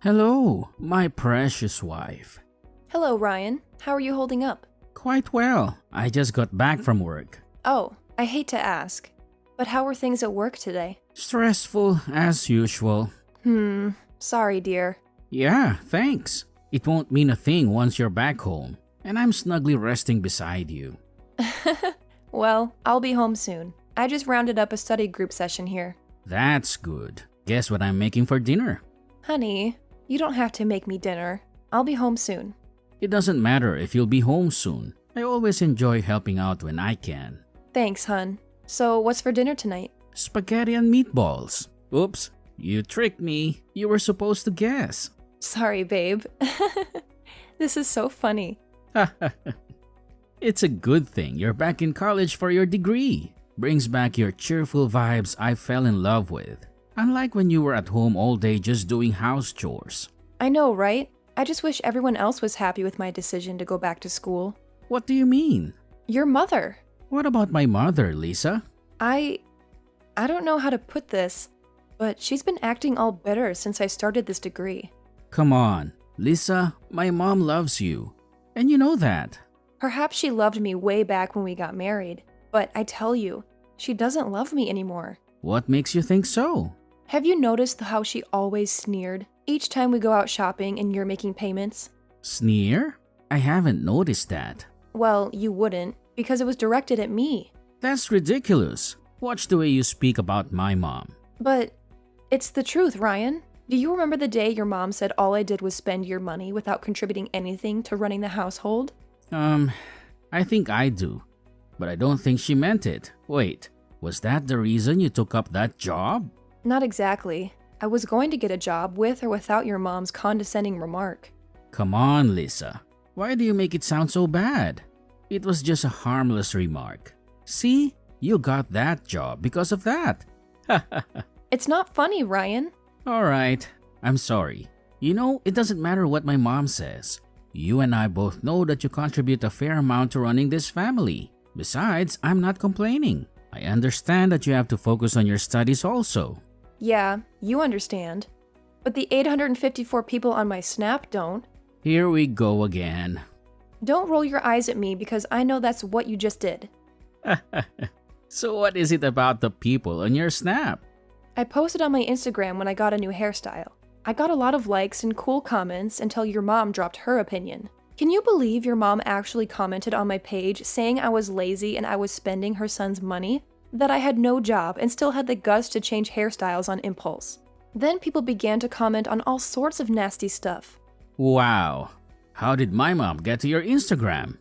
Hello, my precious wife. Hello, Ryan. How are you holding up? Quite well. I just got back from work. Oh, I hate to ask, but how were things at work today? Stressful as usual. Sorry, dear. Yeah, thanks. It won't mean a thing once you're back home, and I'm snugly resting beside you. Well, I'll be home soon. I just rounded up a study group session here. That's good. Guess what I'm making for dinner? Honey, you don't have to make me dinner. I'll be home soon. It doesn't matter if you'll be home soon. I always enjoy helping out when I can. Thanks, hun. So, what's for dinner tonight? Spaghetti and meatballs. Oops, you tricked me. You were supposed to guess. Sorry, babe. This is so funny. It's a good thing you're back in college for your degree. Brings back your cheerful vibes I fell in love with. Unlike when you were at home all day just doing house chores. I know, right? I just wish everyone else was happy with my decision to go back to school. What do you mean? Your mother. What about my mother, Lisa? I don't know how to put this, but she's been acting all bitter since I started this degree. Come on, Lisa, my mom loves you. And you know that. Perhaps she loved me way back when we got married, but I tell you, she doesn't love me anymore. What makes you think so? Have you noticed how she always sneered each time we go out shopping and you're making payments? Sneer? I haven't noticed that. Well, you wouldn't, because it was directed at me. That's ridiculous. Watch the way you speak about my mom. But it's the truth, Ryan. Do you remember the day your mom said all I did was spend your money without contributing anything to running the household? I think I do. But I don't think she meant it. Wait, was that the reason you took up that job? Not exactly. I was going to get a job with or without your mom's condescending remark. Come on, Lisa. Why do you make it sound so bad? It was just a harmless remark. See, you got that job because of that. It's not funny, Ryan. Alright, I'm sorry. You know, it doesn't matter what my mom says. You and I both know that you contribute a fair amount to running this family. Besides, I'm not complaining. I understand that you have to focus on your studies also. Yeah, you understand. But the 854 people on my Snap don't. Here we go again. Don't roll your eyes at me because I know that's what you just did. So what is it about the people on your Snap? I posted on my Instagram when I got a new hairstyle. I got a lot of likes and cool comments until your mom dropped her opinion. Can you believe your mom actually commented on my page saying I was lazy and I was spending her son's money? That I had no job and still had the guts to change hairstyles on impulse. Then people began to comment on all sorts of nasty stuff. Wow. How did my mom get to your Instagram?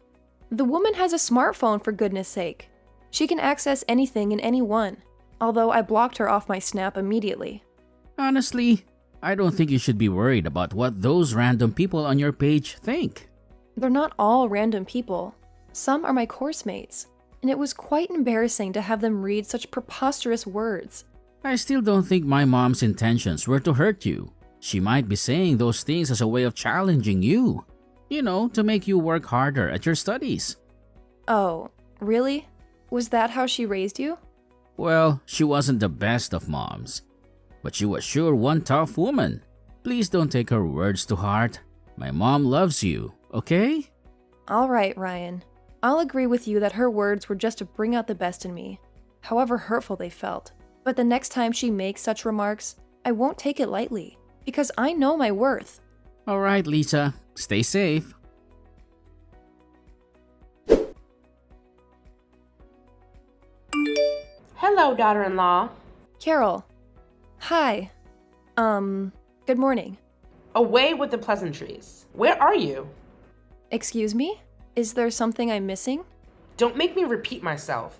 The woman has a smartphone, for goodness sake. She can access anything and anyone. Although I blocked her off my Snap immediately. Honestly, I don't think you should be worried about what those random people on your page think. They're not all random people. Some are my course mates, and it was quite embarrassing to have them read such preposterous words. I still don't think my mom's intentions were to hurt you. She might be saying those things as a way of challenging you. You know, to make you work harder at your studies. Oh, really? Was that how she raised you? Well, she wasn't the best of moms. But she was sure one tough woman. Please don't take her words to heart. My mom loves you, okay? All right, Ryan. I'll agree with you that her words were just to bring out the best in me, however hurtful they felt. But the next time she makes such remarks, I won't take it lightly, because I know my worth. All right, Lisa. Stay safe. Hello, daughter-in-law. Carol. Hi. Good morning. Away with the pleasantries. Where are you? Excuse me? Is there something I'm missing? Don't make me repeat myself.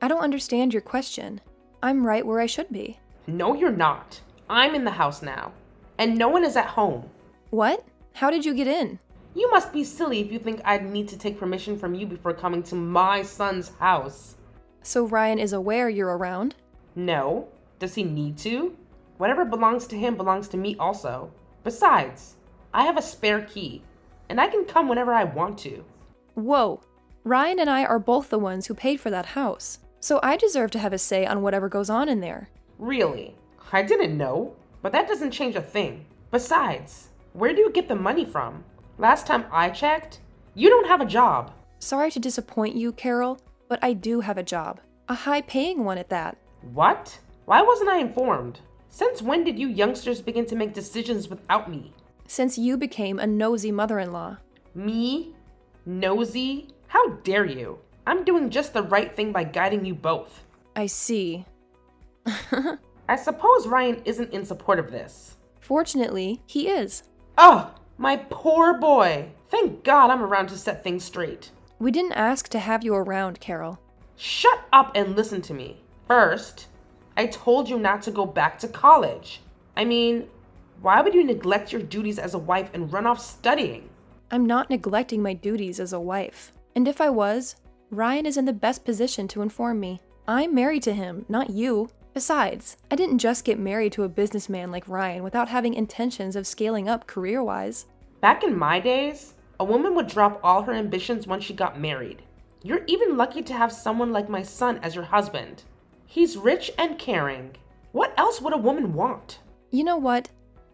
I don't understand your question. I'm right where I should be. No, you're not. I'm in the house now, and no one is at home. What? How did you get in? You must be silly if you think I'd need to take permission from you before coming to my son's house. So Ryan is aware you're around? No. Does he need to? Whatever belongs to him belongs to me also. Besides, I have a spare key, and I can come whenever I want to. Whoa. Ryan and I are both the ones who paid for that house, so I deserve to have a say on whatever goes on in there. Really? I didn't know, but that doesn't change a thing. Besides, where do you get the money from? Last time I checked, you don't have a job. Sorry to disappoint you, Carol, but I do have a job. A high-paying one at that. What? Why wasn't I informed? Since when did you youngsters begin to make decisions without me? Since you became a nosy mother-in-law. Me? Nosy? How dare you? I'm doing just the right thing by guiding you both. I see. I suppose Ryan isn't in support of this. Fortunately, he is. Oh, my poor boy. Thank God I'm around to set things straight. We didn't ask to have you around, Carol. Shut up and listen to me. First, I told you not to go back to college. I mean, why would you neglect your duties as a wife and run off studying? I'm not neglecting my duties as a wife. And if I was, Ryan is in the best position to inform me. I'm married to him, not you. Besides, I didn't just get married to a businessman like Ryan without having intentions of scaling up career-wise. Back in my days, a woman would drop all her ambitions once she got married. You're even lucky to have someone like my son as your husband. He's rich and caring. What else would a woman want? You know what?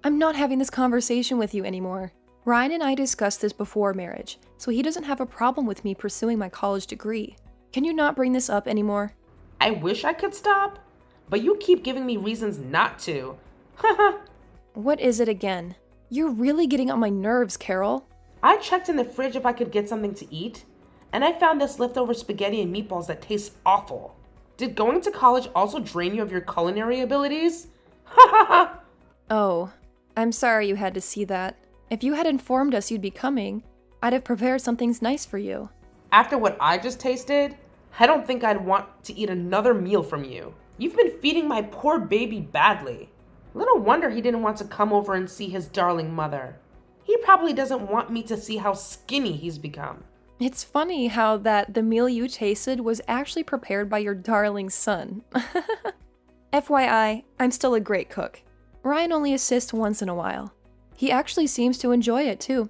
I'm not having this conversation with you anymore. Ryan and I discussed this before marriage, so he doesn't have a problem with me pursuing my college degree. Can you not bring this up anymore? I wish I could stop, but you keep giving me reasons not to. Haha. What is it again? You're really getting on my nerves, Carol. I checked in the fridge if I could get something to eat, and I found this leftover spaghetti and meatballs that taste awful. Did going to college also drain you of your culinary abilities? Ha ha ha! Oh, I'm sorry you had to see that. If you had informed us you'd be coming, I'd have prepared something nice for you. After what I just tasted, I don't think I'd want to eat another meal from you. You've been feeding my poor baby badly. Little wonder he didn't want to come over and see his darling mother. He probably doesn't want me to see how skinny he's become. It's funny how the meal you tasted was actually prepared by your darling son. FYI, I'm still a great cook. Ryan only assists once in a while. He actually seems to enjoy it too.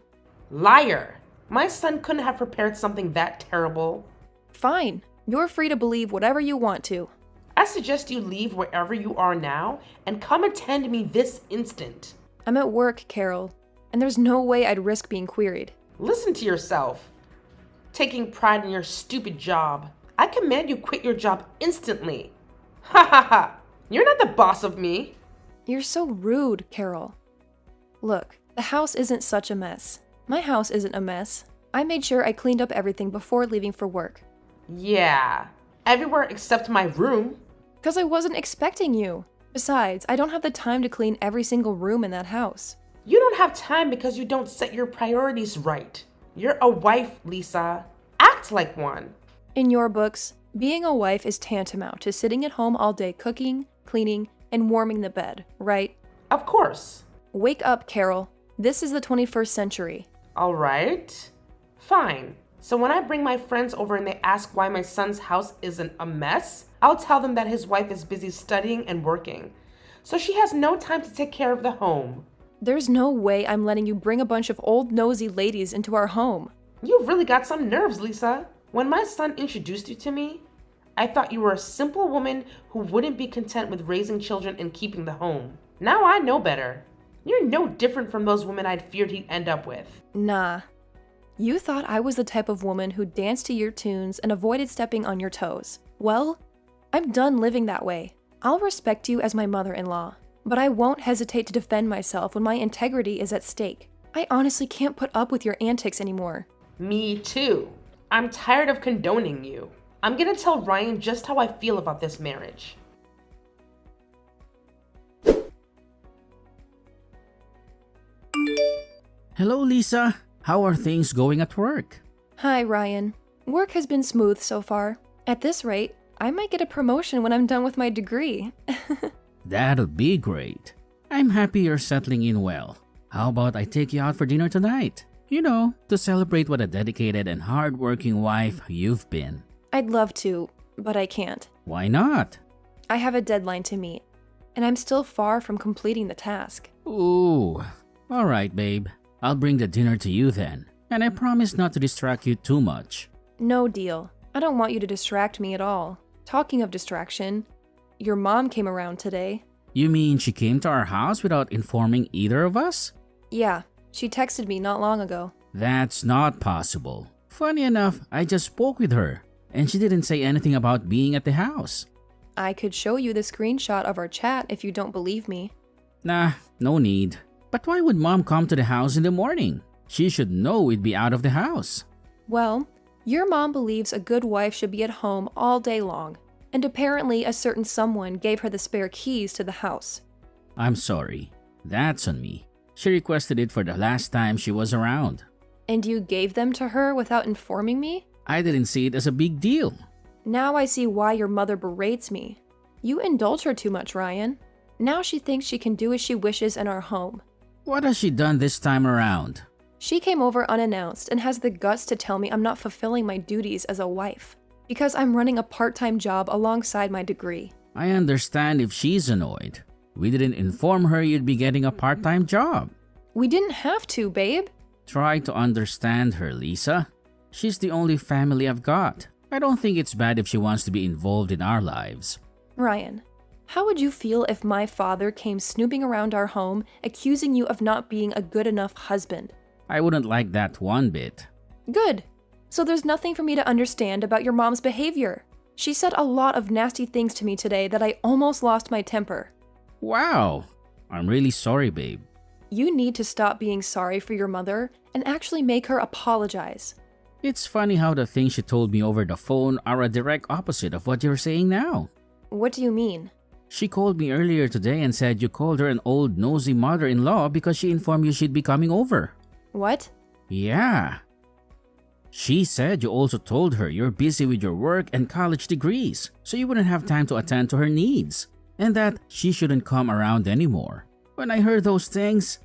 Liar! My son couldn't have prepared something that terrible. Fine, you're free to believe whatever you want to. I suggest you leave wherever you are now and come attend me this instant. I'm at work, Carol, and there's no way I'd risk being queried. Listen to yourself. Taking pride in your stupid job. I command you quit your job instantly. Ha ha ha! You're not the boss of me. You're so rude, Carol. Look, the house isn't such a mess. My house isn't a mess. I made sure I cleaned up everything before leaving for work. Yeah, everywhere except my room. Because I wasn't expecting you. Besides, I don't have the time to clean every single room in that house. You don't have time because you don't set your priorities right. You're a wife, Lisa. Act like one. In your books, being a wife is tantamount to sitting at home all day cooking, cleaning, and warming the bed, right? Of course. Wake up, Carol. This is the 21st century. All right. Fine. So when I bring my friends over and they ask why my son's house isn't a mess, I'll tell them that his wife is busy studying and working, so she has no time to take care of the home. There's no way I'm letting you bring a bunch of old nosy ladies into our home. You've really got some nerves, Lisa. When my son introduced you to me, I thought you were a simple woman who wouldn't be content with raising children and keeping the home. Now I know better. You're no different from those women I'd feared he'd end up with. Nah. You thought I was the type of woman who danced to your tunes and avoided stepping on your toes. Well, I'm done living that way. I'll respect you as my mother-in-law, but I won't hesitate to defend myself when my integrity is at stake. I honestly can't put up with your antics anymore. Me too. I'm tired of condoning you. I'm gonna tell Ryan just how I feel about this marriage. Hello, Lisa. How are things going at work? Hi, Ryan. Work has been smooth so far. At this rate, I might get a promotion when I'm done with my degree. That'll be great. I'm happy you're settling in well. How about I take you out for dinner tonight? You know, to celebrate what a dedicated and hardworking wife you've been. I'd love to, but I can't. Why not? I have a deadline to meet, and I'm still far from completing the task. Ooh. Alright, babe. I'll bring the dinner to you then. And I promise not to distract you too much. No deal. I don't want you to distract me at all. Talking of distraction, your mom came around today. You mean she came to our house without informing either of us? Yeah, she texted me not long ago. That's not possible. Funny enough, I just spoke with her, and she didn't say anything about being at the house. I could show you the screenshot of our chat if you don't believe me. Nah, no need. But why would Mom come to the house in the morning? She should know we'd be out of the house. Well, your mom believes a good wife should be at home all day long, and apparently a certain someone gave her the spare keys to the house. I'm sorry. That's on me. She requested it for the last time she was around. And you gave them to her without informing me? I didn't see it as a big deal. Now I see why your mother berates me. You indulge her too much, Ryan. Now she thinks she can do as she wishes in our home. What has she done this time around? She came over unannounced and has the guts to tell me I'm not fulfilling my duties as a wife because I'm running a part-time job alongside my degree. I understand if she's annoyed. We didn't inform her you'd be getting a part-time job. We didn't have to, babe. Try to understand her, Lisa. She's the only family I've got. I don't think it's bad if she wants to be involved in our lives. Ryan, how would you feel if my father came snooping around our home, accusing you of not being a good enough husband? I wouldn't like that one bit. Good. So there's nothing for me to understand about your mom's behavior. She said a lot of nasty things to me today that I almost lost my temper. Wow. I'm really sorry, babe. You need to stop being sorry for your mother and actually make her apologize. It's funny how the things she told me over the phone are a direct opposite of what you're saying now. What do you mean? She called me earlier today and said you called her an old nosy mother-in-law because she informed you she'd be coming over. What? Yeah. She said you also told her you're busy with your work and college degrees, so you wouldn't have time to attend to her needs, and that she shouldn't come around anymore. When I heard those things,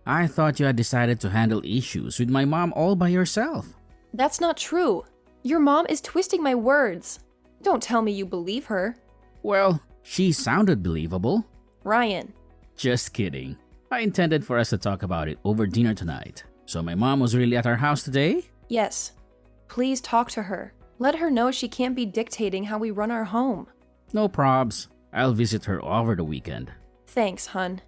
I thought you had decided to handle issues with my mom all by yourself. That's not true. Your mom is twisting my words. Don't tell me you believe her. Well, she sounded believable. Ryan. Just kidding. I intended for us to talk about it over dinner tonight. So my mom was really at our house today? Yes. Please talk to her. Let her know she can't be dictating how we run our home. No probs. I'll visit her over the weekend. Thanks, hun.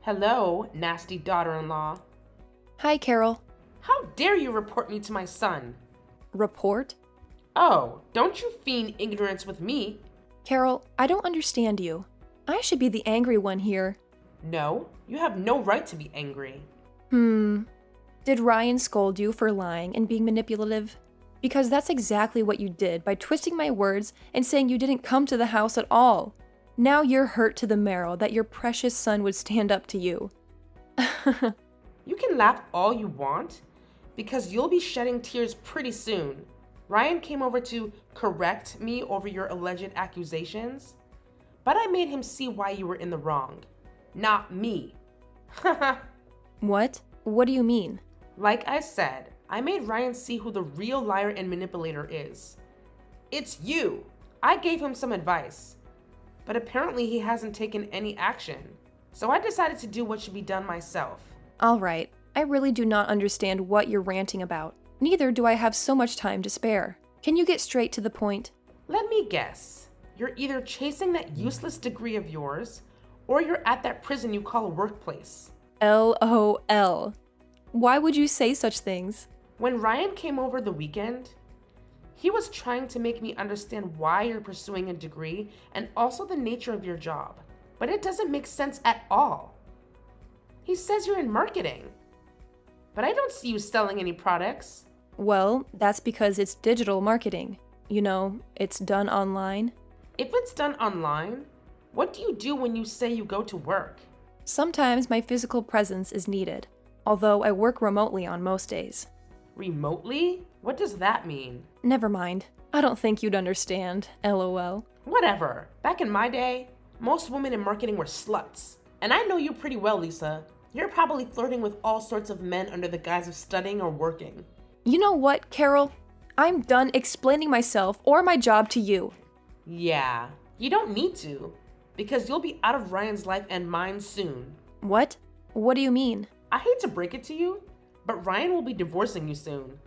Hello, nasty daughter-in-law. Hi, Carol. How dare you report me to my son? Report? Oh, don't you fiend ignorance with me. Carol, I don't understand you. I should be the angry one here. No, you have no right to be angry. Did Ryan scold you for lying and being manipulative? Because that's exactly what you did by twisting my words and saying you didn't come to the house at all. Now you're hurt to the marrow that your precious son would stand up to you. You can laugh all you want, because you'll be shedding tears pretty soon. Ryan came over to correct me over your alleged accusations, but I made him see why you were in the wrong. Not me. What? What do you mean? Like I said, I made Ryan see who the real liar and manipulator is. It's you. I gave him some advice, but apparently he hasn't taken any action. So I decided to do what should be done myself. All right, I really do not understand what you're ranting about. Neither do I have so much time to spare. Can you get straight to the point? Let me guess. You're either chasing that useless degree of yours, or you're at that prison you call a workplace. LOL. Why would you say such things? When Ryan came over the weekend, he was trying to make me understand why you're pursuing a degree and also the nature of your job. But it doesn't make sense at all. He says you're in marketing, but I don't see you selling any products. Well, that's because it's digital marketing. You know, it's done online. If it's done online, what do you do when you say you go to work? Sometimes my physical presence is needed, although I work remotely on most days. Remotely? What does that mean? Never mind. I don't think you'd understand, LOL. Whatever. Back in my day, most women in marketing were sluts. And I know you pretty well, Lisa. You're probably flirting with all sorts of men under the guise of studying or working. You know what, Carol? I'm done explaining myself or my job to you. Yeah, you don't need to, because you'll be out of Ryan's life and mine soon. What? What do you mean? I hate to break it to you, but Ryan will be divorcing you soon.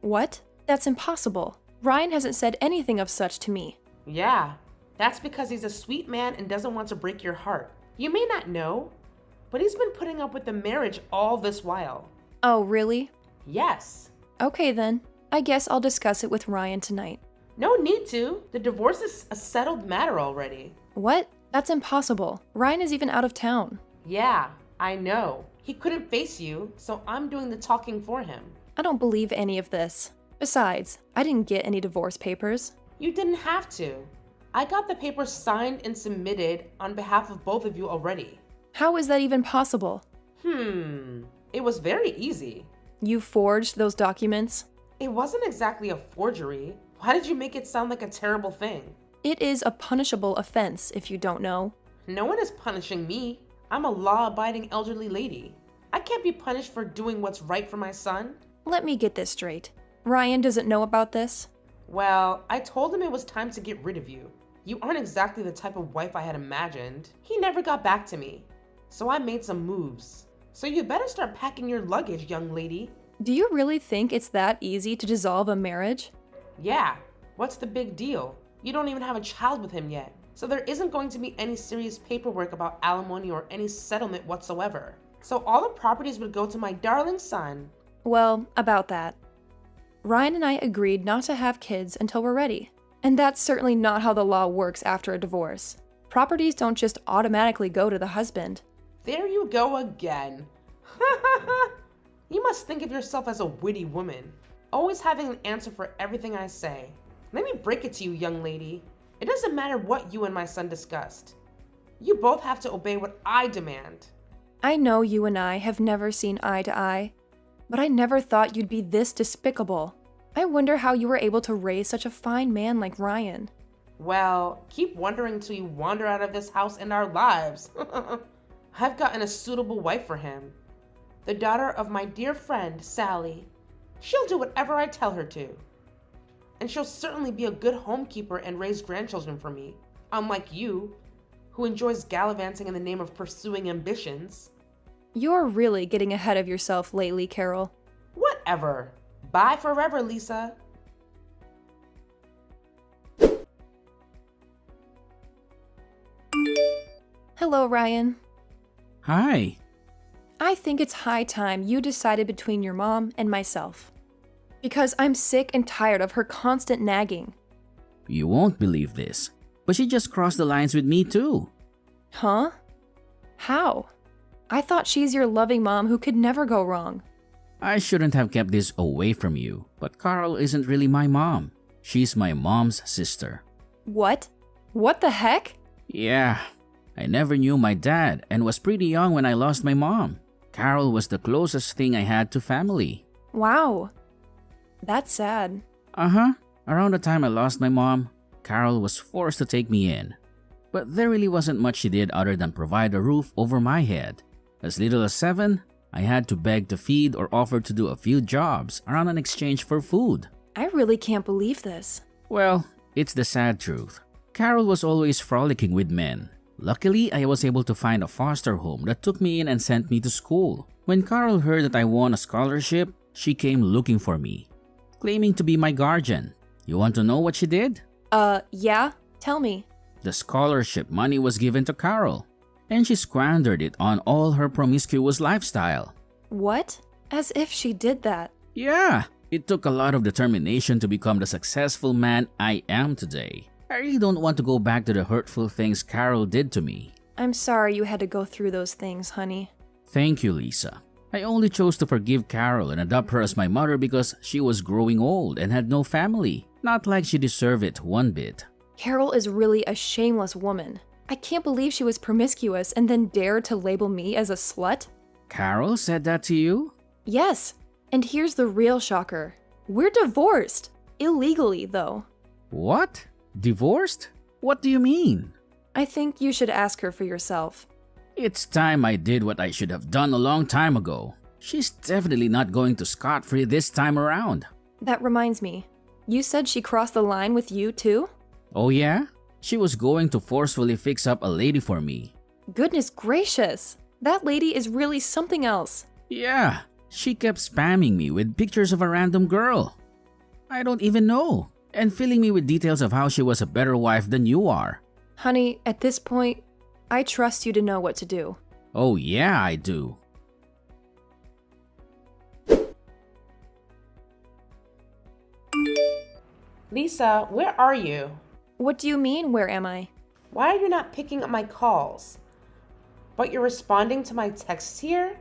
What? That's impossible. Ryan hasn't said anything of such to me. Yeah, that's because he's a sweet man and doesn't want to break your heart. You may not know, but he's been putting up with the marriage all this while. Oh, really? Yes. Okay then. I guess I'll discuss it with Ryan tonight. No need to. The divorce is a settled matter already. What? That's impossible. Ryan is even out of town. Yeah, I know. He couldn't face you, so I'm doing the talking for him. I don't believe any of this. Besides, I didn't get any divorce papers. You didn't have to. I got the papers signed and submitted on behalf of both of you already. How is that even possible? It was very easy. You forged those documents? It wasn't exactly a forgery. Why did you make it sound like a terrible thing? It is a punishable offense, if you don't know. No one is punishing me. I'm a law-abiding elderly lady. I can't be punished for doing what's right for my son. Let me get this straight. Ryan doesn't know about this? Well, I told him it was time to get rid of you. You aren't exactly the type of wife I had imagined. He never got back to me, so I made some moves. So you better start packing your luggage, young lady. Do you really think it's that easy to dissolve a marriage? Yeah, what's the big deal? You don't even have a child with him yet, so there isn't going to be any serious paperwork about alimony or any settlement whatsoever. So all the properties would go to my darling son. Well, about that. Ryan and I agreed not to have kids until we're ready. And that's certainly not how the law works after a divorce. Properties don't just automatically go to the husband. There you go again. You must think of yourself as a witty woman, always having an answer for everything I say. Let me break it to you, young lady. It doesn't matter what you and my son discussed. You both have to obey what I demand. I know you and I have never seen eye to eye, but I never thought you'd be this despicable. I wonder how you were able to raise such a fine man like Ryan. Well, keep wondering till you wander out of this house and our lives. I've gotten a suitable wife for him. The daughter of my dear friend, Sally. She'll do whatever I tell her to. And she'll certainly be a good homekeeper and raise grandchildren for me, unlike you, who enjoys gallivanting in the name of pursuing ambitions. You're really getting ahead of yourself lately, Carol. Whatever. Bye forever, Lisa. Hello, Ryan. Hi. I think it's high time you decided between your mom and myself. Because I'm sick and tired of her constant nagging. You won't believe this, but she just crossed the lines with me too. Huh? How? I thought she's your loving mom who could never go wrong. I shouldn't have kept this away from you, but Carol isn't really my mom. She's my mom's sister. What? What the heck? Yeah, I never knew my dad and was pretty young when I lost my mom. Carol was the closest thing I had to family. Wow. That's sad. Around the time I lost my mom, Carol was forced to take me in. But there really wasn't much she did other than provide a roof over my head. As little as 7, I had to beg to feed or offer to do a few jobs around in exchange for food. I really can't believe this. Well, it's the sad truth. Carol was always frolicking with men. Luckily, I was able to find a foster home that took me in and sent me to school. When Carol heard that I won a scholarship, she came looking for me, claiming to be my guardian. You want to know what she did? Yeah? Tell me. The scholarship money was given to Carol, and she squandered it on all her promiscuous lifestyle. What? As if she did that. Yeah, it took a lot of determination to become the successful man I am today. I really don't want to go back to the hurtful things Carol did to me. I'm sorry you had to go through those things, honey. Thank you, Lisa. I only chose to forgive Carol and adopt her as my mother because she was growing old and had no family. Not like she deserved it one bit. Carol is really a shameless woman. I can't believe she was promiscuous and then dared to label me as a slut. Carol said that to you? Yes, and here's the real shocker. We're divorced. Illegally, though. What? Divorced? What do you mean? I think you should ask her for yourself. It's time I did what I should have done a long time ago. She's definitely not going to scot-free this time around. That reminds me. You said she crossed the line with you, too? Oh yeah? She was going to forcefully fix up a lady for me. Goodness gracious. That lady is really something else. Yeah, she kept spamming me with pictures of a random girl. I don't even know. And filling me with details of how she was a better wife than you are. Honey, at this point, I trust you to know what to do. Oh yeah, I do. Lisa, where are you? What do you mean, where am I? Why are you not picking up my calls? But you're responding to my texts here?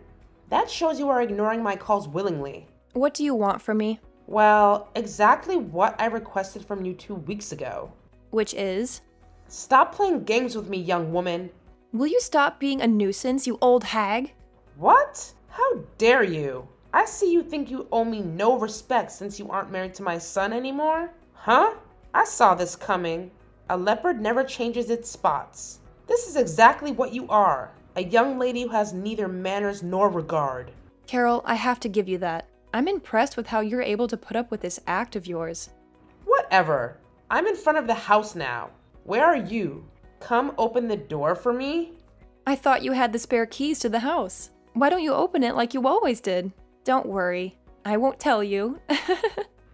That shows you are ignoring my calls willingly. What do you want from me? Well, exactly what I requested from you 2 weeks ago. Which is? Stop playing games with me, young woman. Will you stop being a nuisance, you old hag? What? How dare you? I see you think you owe me no respect since you aren't married to my son anymore? Huh? I saw this coming. A leopard never changes its spots. This is exactly what you are. A young lady who has neither manners nor regard. Carol, I have to give you that. I'm impressed with how you're able to put up with this act of yours. Whatever. I'm in front of the house now. Where are you? Come open the door for me? I thought you had the spare keys to the house. Why don't you open it like you always did? Don't worry. I won't tell you.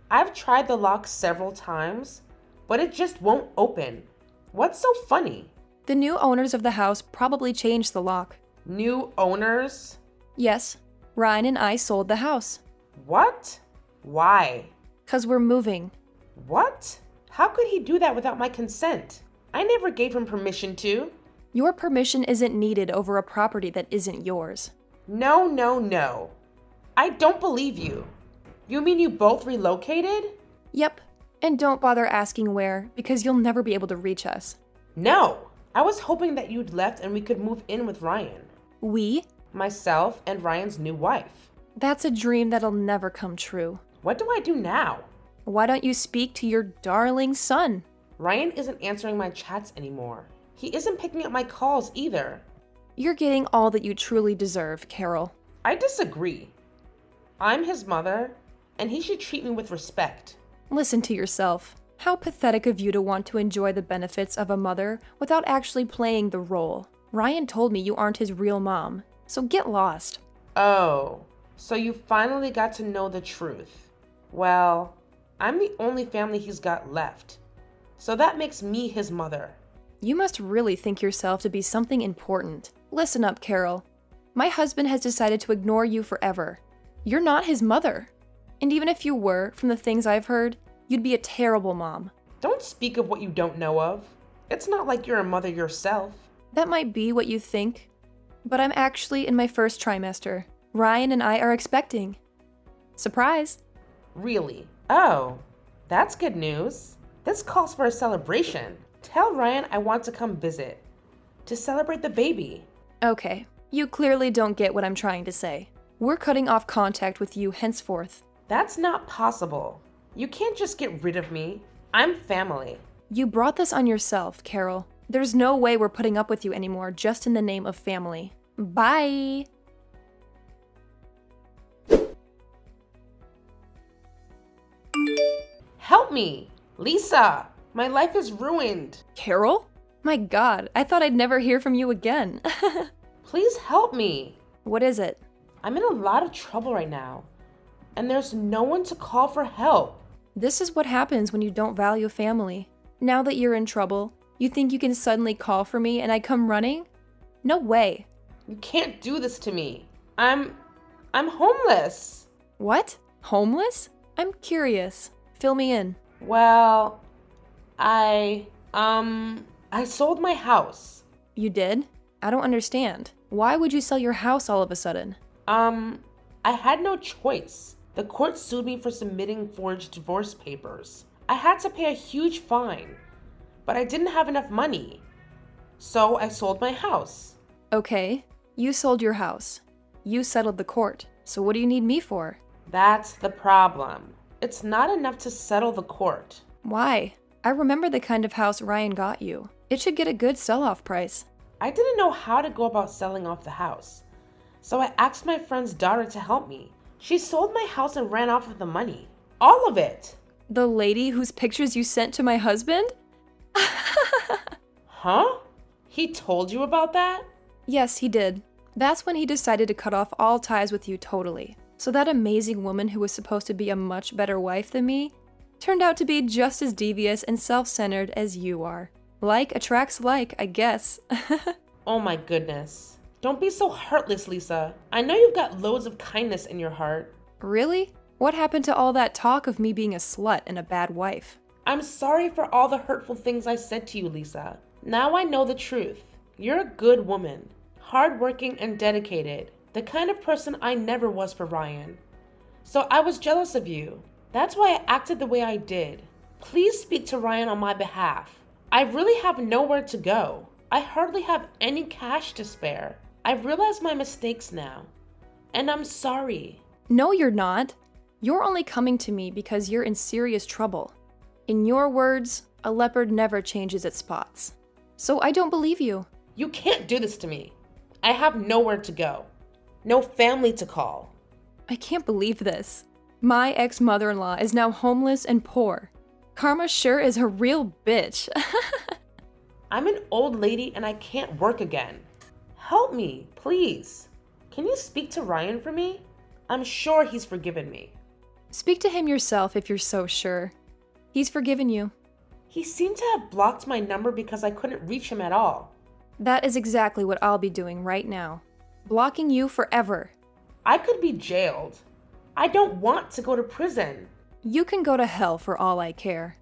I've tried the lock several times, but it just won't open. What's so funny? The new owners of the house probably changed the lock. New owners? Yes, Ryan and I sold the house. What? Why? 'Cause we're moving. What? How could he do that without my consent? I never gave him permission to. Your permission isn't needed over a property that isn't yours. No, no, no. I don't believe you. You mean you both relocated? Yep, and don't bother asking where, because you'll never be able to reach us. No. I was hoping that you'd left and we could move in with Ryan. We? Myself and Ryan's new wife. That's a dream that'll never come true. What do I do now? Why don't you speak to your darling son? Ryan isn't answering my chats anymore. He isn't picking up my calls either. You're getting all that you truly deserve, Carol. I disagree. I'm his mother, and he should treat me with respect. Listen to yourself. How pathetic of you to want to enjoy the benefits of a mother without actually playing the role. Ryan told me you aren't his real mom, so get lost. Oh, so you finally got to know the truth. Well, I'm the only family he's got left, so that makes me his mother. You must really think yourself to be something important. Listen up, Carol. My husband has decided to ignore you forever. You're not his mother. And even if you were, from the things I've heard, you'd be a terrible mom. Don't speak of what you don't know of. It's not like you're a mother yourself. That might be what you think, but I'm actually in my first trimester. Ryan and I are expecting. Surprise! Really? Oh, that's good news. This calls for a celebration. Tell Ryan I want to come visit. To celebrate the baby. Okay, you clearly don't get what I'm trying to say. We're cutting off contact with you henceforth. That's not possible. You can't just get rid of me. I'm family. You brought this on yourself, Carol. There's no way we're putting up with you anymore just in the name of family. Bye! Help me! Lisa! My life is ruined. Carol? My God, I thought I'd never hear from you again. Please help me. What is it? I'm in a lot of trouble right now, and there's no one to call for help. This is what happens when you don't value family. Now that you're in trouble, you think you can suddenly call for me and I come running? No way. You can't do this to me. I'm homeless. What? Homeless? I'm curious. Fill me in. Well, I sold my house. You did? I don't understand. Why would you sell your house all of a sudden? I had no choice. The court sued me for submitting forged divorce papers. I had to pay a huge fine, but I didn't have enough money. So I sold my house. Okay, you sold your house. You settled the court. So what do you need me for? That's the problem. It's not enough to settle the court. Why? I remember the kind of house Ryan got you. It should get a good sell-off price. I didn't know how to go about selling off the house, so I asked my friend's daughter to help me. She sold my house and ran off with the money. All of it. The lady whose pictures you sent to my husband? Huh? He told you about that? Yes, he did. That's when he decided to cut off all ties with you totally. So that amazing woman who was supposed to be a much better wife than me, Turned out to be just as devious and self-centered as you are. Like attracts like, I guess. Oh my goodness. Don't be so heartless, Lisa. I know you've got loads of kindness in your heart. Really? What happened to all that talk of me being a slut and a bad wife? I'm sorry for all the hurtful things I said to you, Lisa. Now I know the truth. You're a good woman, hardworking and dedicated, the kind of person I never was for Ryan. So I was jealous of you. That's why I acted the way I did. Please speak to Ryan on my behalf. I really have nowhere to go. I hardly have any cash to spare. I've realized my mistakes now, and I'm sorry. No, you're not. You're only coming to me because you're in serious trouble. In your words, a leopard never changes its spots. So I don't believe you. You can't do this to me. I have nowhere to go. No family to call. I can't believe this. My ex-mother-in-law is now homeless and poor. Karma sure is a real bitch. I'm an old lady and I can't work again. Help me, please. Can you speak to Ryan for me? I'm sure he's forgiven me. Speak to him yourself if you're so sure. He's forgiven you. He seemed to have blocked my number because I couldn't reach him at all. That is exactly what I'll be doing right now. Blocking you forever. I could be jailed. I don't want to go to prison. You can go to hell for all I care.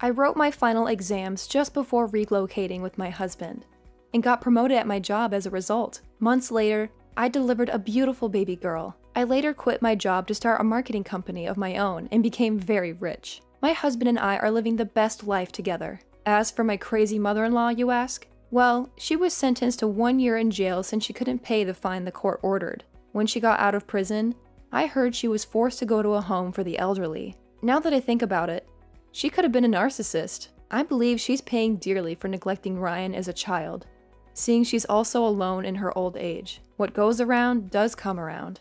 I wrote my final exams just before relocating with my husband, and got promoted at my job as a result. Months later, I delivered a beautiful baby girl. I later quit my job to start a marketing company of my own and became very rich. My husband and I are living the best life together. As for my crazy mother-in-law, you ask? Well, she was sentenced to 1 year in jail since she couldn't pay the fine the court ordered. When she got out of prison, I heard she was forced to go to a home for the elderly. Now that I think about it, she could have been a narcissist. I believe she's paying dearly for neglecting Ryan as a child, seeing she's also alone in her old age. What goes around does come around.